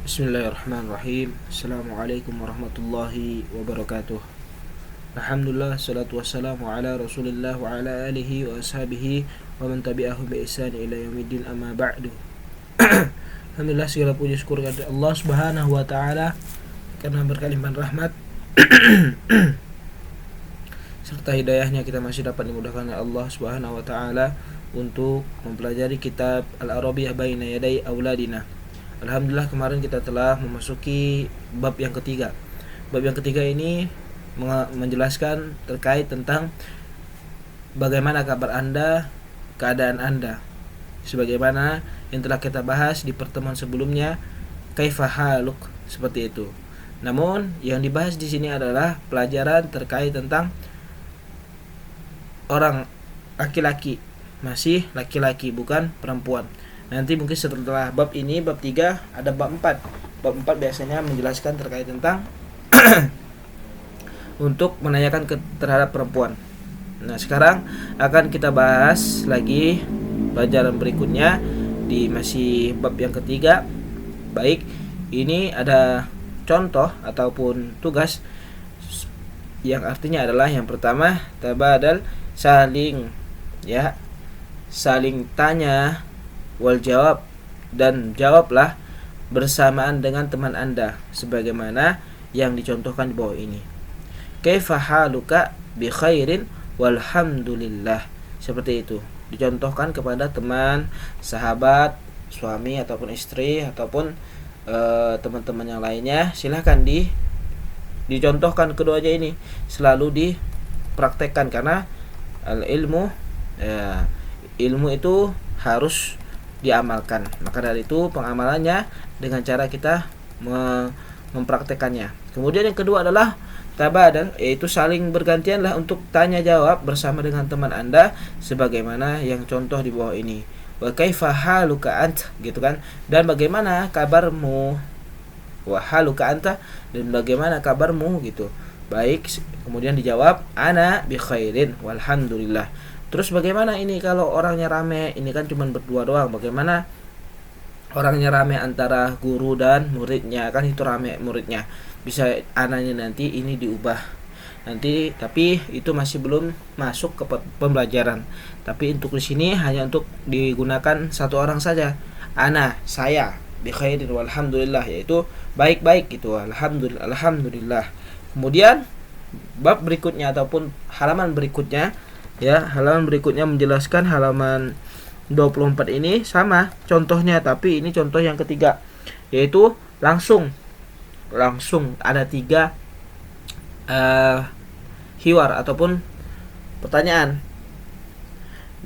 Bismillahirrahmanirrahim. Assalamualaikum warahmatullahi wabarakatuh. Alhamdulillah, salatu wassalamu ala rasulillah wa ala alihi wa ashabihi wa man tabi'ahum bi ihsan ila yaumiddin, amma ba'du. Alhamdulillah, segala puji syukur kepada Allah Subhanahu wa taala karena berkalimat rahmat serta hidayahnya kita masih dapat dimudahkan oleh Allah Subhanahu wa taala untuk mempelajari kitab Al-Arabiyah Baina Yaday Auladina. Alhamdulillah, kemarin kita telah memasuki bab yang ketiga. Bab yang ketiga ini menjelaskan terkait tentang bagaimana kabar Anda, keadaan Anda. Sebagaimana yang telah kita bahas di pertemuan sebelumnya, kaifa haluk, seperti itu. Namun yang dibahas di sini adalah pelajaran terkait tentang orang laki-laki, masih laki-laki bukan perempuan. Nanti mungkin setelah bab ini, bab 3, ada bab 4. Bab 4 biasanya menjelaskan terkait tentang untuk menanyakan terhadap perempuan. Nah, sekarang akan kita bahas lagi pelajaran berikutnya di masih bab yang ketiga. Baik, ini ada contoh ataupun tugas yang artinya adalah yang pertama, tabadal, saling tanya wal jawab, dan jawablah bersamaan dengan teman Anda sebagaimana yang dicontohkan di bawah ini. Kaifa haluka bi khairin walhamdulillah. Seperti itu. Dicontohkan kepada teman, sahabat, suami ataupun istri ataupun teman-teman yang lainnya. Silahkan dicontohkan keduanya ini, selalu dipraktekkan karena ilmu itu harus diamalkan. Maka dari itu pengamalannya dengan cara kita mempraktekannya. Kemudian yang kedua adalah tabadal, yaitu saling bergantianlah untuk tanya jawab bersama dengan teman Anda sebagaimana yang contoh di bawah ini. Wa kaifa haluka ant, gitu kan? Dan bagaimana kabarmu? Wa haluka anta, dan bagaimana kabarmu, gitu. Baik, kemudian dijawab ana bi khairin walhamdulillah. Terus bagaimana ini kalau orangnya rame? Ini kan cuma berdua doang. Bagaimana orangnya rame antara guru dan muridnya? Kan itu rame muridnya. Bisa ananya nanti ini diubah. Nanti, tapi itu masih belum masuk ke pembelajaran. Tapi untuk di sini hanya untuk digunakan satu orang saja. Ana, saya, bi khairin walhamdulillah, yaitu baik-baik gitu. Alhamdulillah. Kemudian bab berikutnya ataupun halaman berikutnya, halaman berikutnya menjelaskan halaman 24 ini sama contohnya, tapi ini contoh yang ketiga, yaitu langsung ada 3 hiwar ataupun pertanyaan.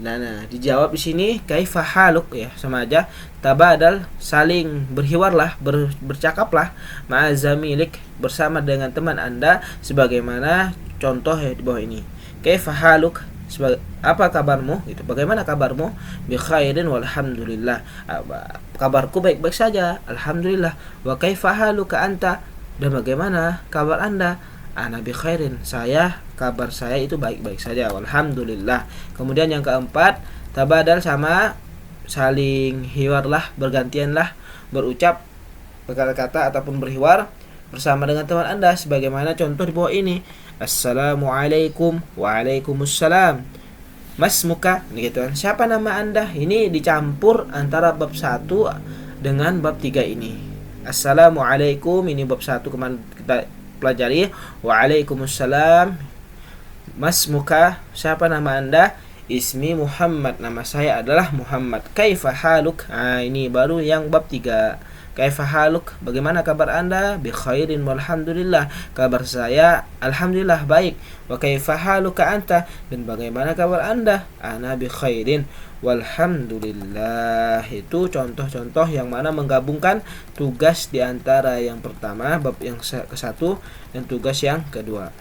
Nah, dijawab di sini kaifa haluk, sama aja tabadal, saling berhiwarlah, bercakaplah ma'azamilik, bersama dengan teman Anda sebagaimana contoh di bawah ini. Kaifa haluk, apa kabarmu, gitu. Bagaimana kabarmu? Bi khairin walhamdulillah, kabarku baik-baik saja, alhamdulillah. Wa kaifa haluka anta, dan bagaimana kabar Anda? Ana bi khairin, kabar saya itu baik-baik saja, walhamdulillah. Kemudian yang keempat, tabadal, sama saling hiwarlah, bergantianlah berucap berkata-kata ataupun berhiwar bersama dengan teman Anda sebagaimana contoh di bawah ini. Assalamualaikum, waalaikumsalam, mas muka, gitu kan. Siapa nama Anda? Ini dicampur antara bab 1 dengan bab 3 ini. Assalamualaikum ini bab 1 kemarin kita pelajari. Waalaikumsalam, mas muka, siapa nama Anda? Ismi Muhammad, nama saya adalah Muhammad. Kaifa haluk, ini baru yang bab 3. Kaifa haluk, bagaimana kabar Anda? Bi khairin walhamdulillah, kabar saya alhamdulillah baik. Wa kaifa haluka anta, dan bagaimana kabar Anda? Ana bi khairin walhamdulillah. Itu contoh-contoh yang mana menggabungkan tugas di antara yang pertama bab yang ke-1 dan tugas yang ketiga.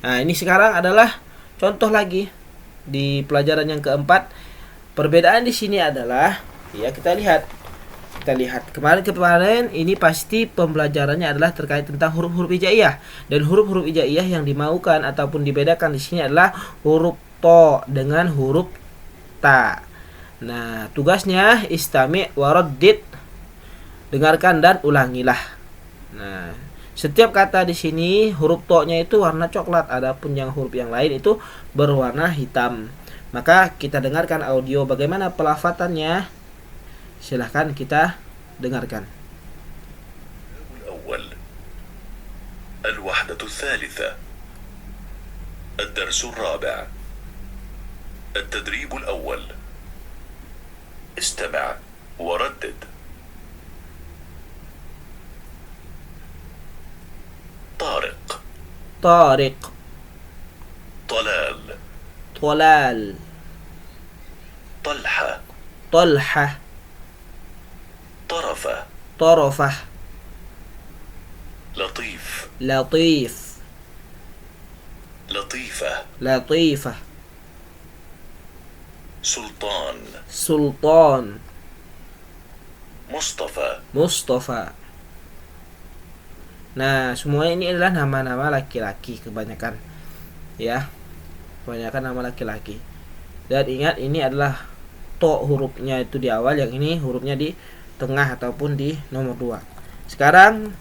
Nah, ini sekarang adalah contoh lagi di pelajaran yang keempat. Perbedaan di sini adalah, kita lihat kemarin ini pasti pembelajarannya adalah terkait tentang huruf-huruf hijaiyah, dan huruf-huruf hijaiyah yang dimaukan ataupun dibedakan di sini adalah huruf to dengan huruf ta. Nah, tugasnya istami' waraddid. dengarkan dan ulangilah. Nah, setiap kata di sini huruf to-nya itu warna coklat, adapun yang huruf yang lain itu berwarna hitam. Maka kita dengarkan audio bagaimana pelafatannya. Silahkan kita dengarkan. الأول الوحدة الثالثة الدرس الرابع التدريب الأول استمع وردد طارق طارق طلال طلال طلحة طلحة طرفة طرفة لطيف لطيف لطيفة لطيفة سلطان سلطان مصطفى Mustafa. Nah, semua ini adalah nama-nama laki-laki kebanyakan. Ya. Kebanyakan nama laki-laki. Dan ingat ini adalah to hurufnya itu di awal, yang ini hurufnya di tengah ataupun di nomor 2. Sekarang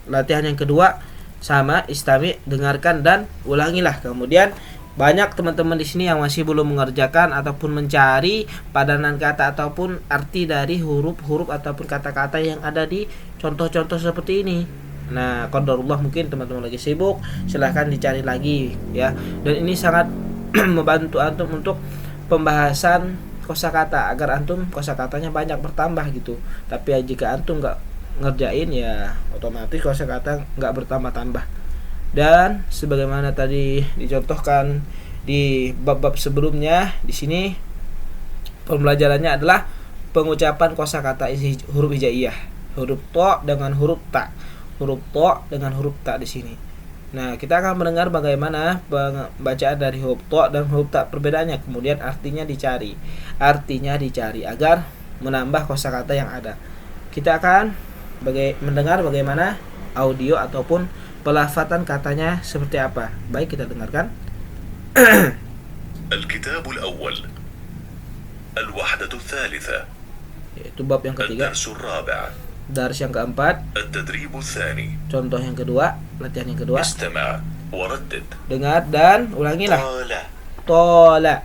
latihan yang kedua sama istami, dengarkan dan ulangilah. Kemudian banyak teman-teman di sini yang masih belum mengerjakan ataupun mencari padanan kata ataupun arti dari huruf-huruf ataupun kata-kata yang ada di contoh-contoh seperti ini. Nah, qadarullah mungkin teman-teman lagi sibuk, silahkan dicari lagi ya. Dan ini sangat membantu antum untuk pembahasan kosakata agar antum kosakatanya banyak bertambah gitu. Tapi jika antum nggak ngerjain ya otomatis kosakata nggak bertambah-tambah. Dan sebagaimana tadi dicontohkan di bab-bab sebelumnya, di sini pembelajarannya adalah pengucapan kosakata huruf hijaiyah, huruf to dengan huruf ta, huruf to dengan huruf ta di sini. Nah, kita akan mendengar bagaimana bacaan dari huruf to dan huruf ta perbedaannya, kemudian artinya dicari agar menambah kosakata yang ada. Kita akan mendengar bagaimana audio ataupun pelafatan katanya seperti apa. Baik, kita dengarkan. الكتاب الأول الوحدة الثالثة Yaitu bab yang ketiga, الدرس الرابع dars yang keempat, التدريب الثاني contoh yang kedua, latihan yang kedua. استمع وردد Dengar dan ulangilah. طال Tola,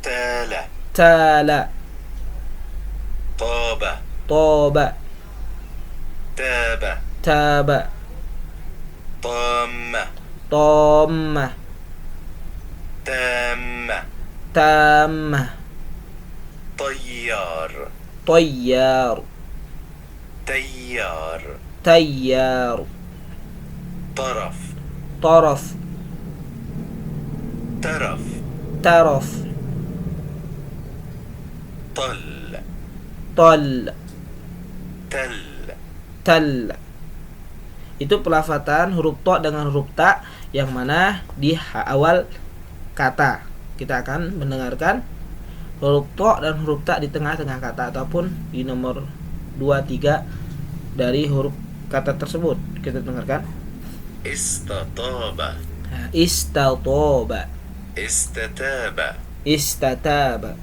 تال tala, طاب toba, تاب taba, طام tomma, تام tamma, طيار طيار, تيار tayyar, طرف taraf, ترف taraf, طل tol, تل tal. Itu pelafatan huruf to dengan huruf ta yang mana di awal kata. Kita akan mendengarkan huruf to dan huruf ta di tengah-tengah kata ataupun di nomor 2, 3 dari huruf kata tersebut. Kita dengarkan. استطاب Istatoba, استتاب istataba,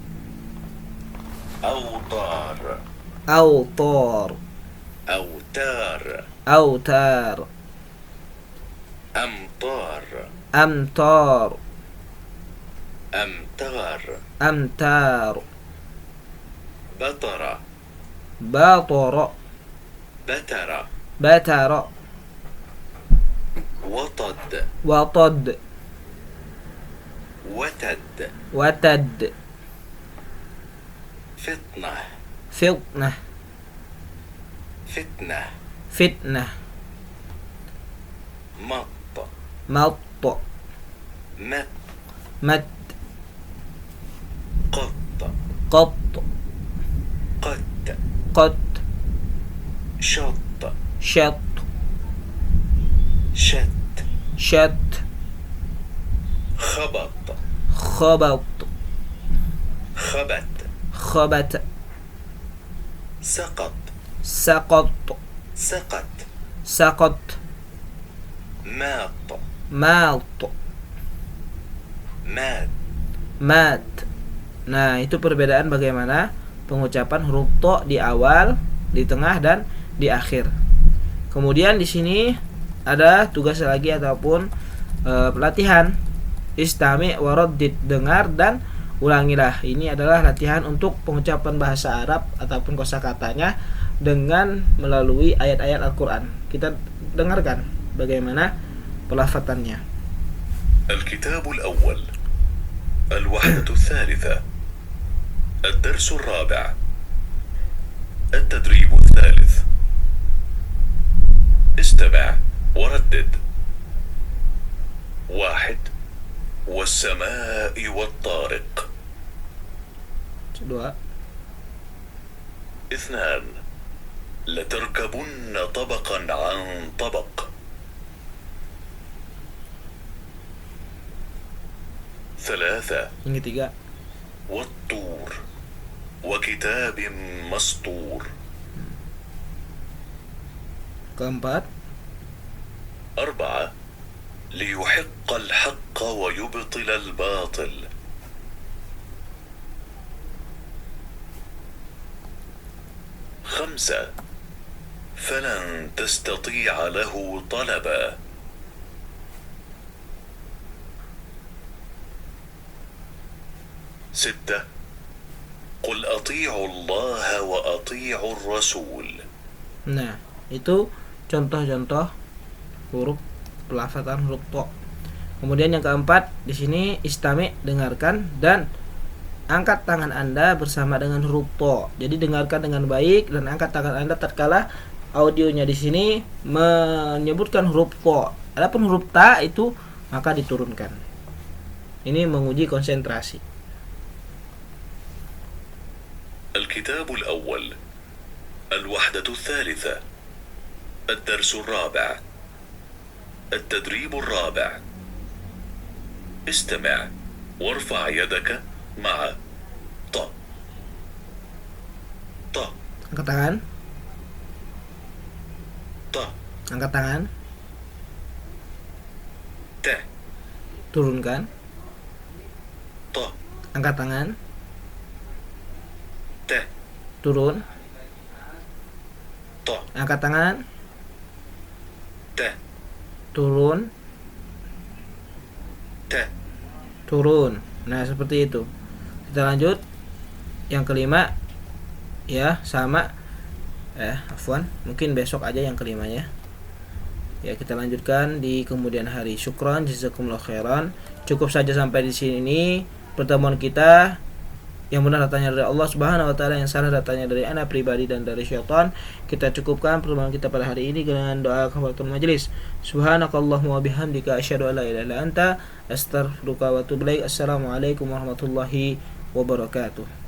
أوطار autor, أوتار autar, أمطار amtor, أمتار amtar, بطر batoro, بتر bataro, وطد watod, وتد watad, فطنة fitnah, فتنة fitnah, مط matto, مت mat, قط qat, قت qat, شط shat, شت shat, خبط khabat, خبت khabat, سقط saqat, سقط saqat, ماط mat, مات mat. Nah, itu perbedaan bagaimana pengucapan huruf to di awal di tengah dan di akhir. Kemudian di sini ada tugas lagi ataupun pelatihan. Istami' waraddid, dengar dan ulangilah. Ini adalah latihan untuk pengucapan bahasa Arab ataupun kosakatanya dengan melalui ayat-ayat Al-Qur'an. Kita dengarkan bagaimana pelafatannya. الكتاب الأول الوحدة الثالثة الدرس الرابع التدريب الثالث استمع وردد 1 والسماء والطارق 2 2 لتركبن طبقا عن طبق 3 Ini 3. والطور وكتاب مسطور 4 4 ليحق الحق ويبطل الباطل 5 فلن تستطيع له طلبا 6 قل أطيعوا الله وأطيعوا الرسول. Nah, itu contoh-contoh huruf pelafatan huruf to. Kemudian yang keempat di sini istami', dengarkan dan angkat tangan Anda bersama dengan huruf to. Jadi dengarkan dengan baik dan angkat tangan Anda tatkala audionya di sini menyebutkan huruf to. Adapun huruf ta itu maka diturunkan. Ini menguji konsentrasi. الكتاب الأول الوحدة الثالثة الدرس الرابع التدريب الرابع استمع وارفع يدك مع ط ط Angkat tangan, ط angkat tangan, ت turunkan, ط angkat tangan, ت turun, ط angkat tangan, ت turun, ت turun. Nah, seperti itu. Kita lanjut yang kelima ya, sama afwan, mungkin besok aja yang kelimanya. Ya, kita lanjutkan di kemudian hari. Syukran jazakumullah khairan. Cukup saja sampai di sini pertemuan kita. Yang benar datangnya dari Allah Subhanahu wa taala, yang salah datangnya dari ana pribadi dan dari syaitan. Kita cukupkan pertemuan kita pada hari ini dengan doa kafaratul majelis. Subhanakallahumma wa bihamdika asyhadu an la ilaha illa anta astaghfiruka wa atubu ilaik. Assalamualaikum warahmatullahi wabarakatuh.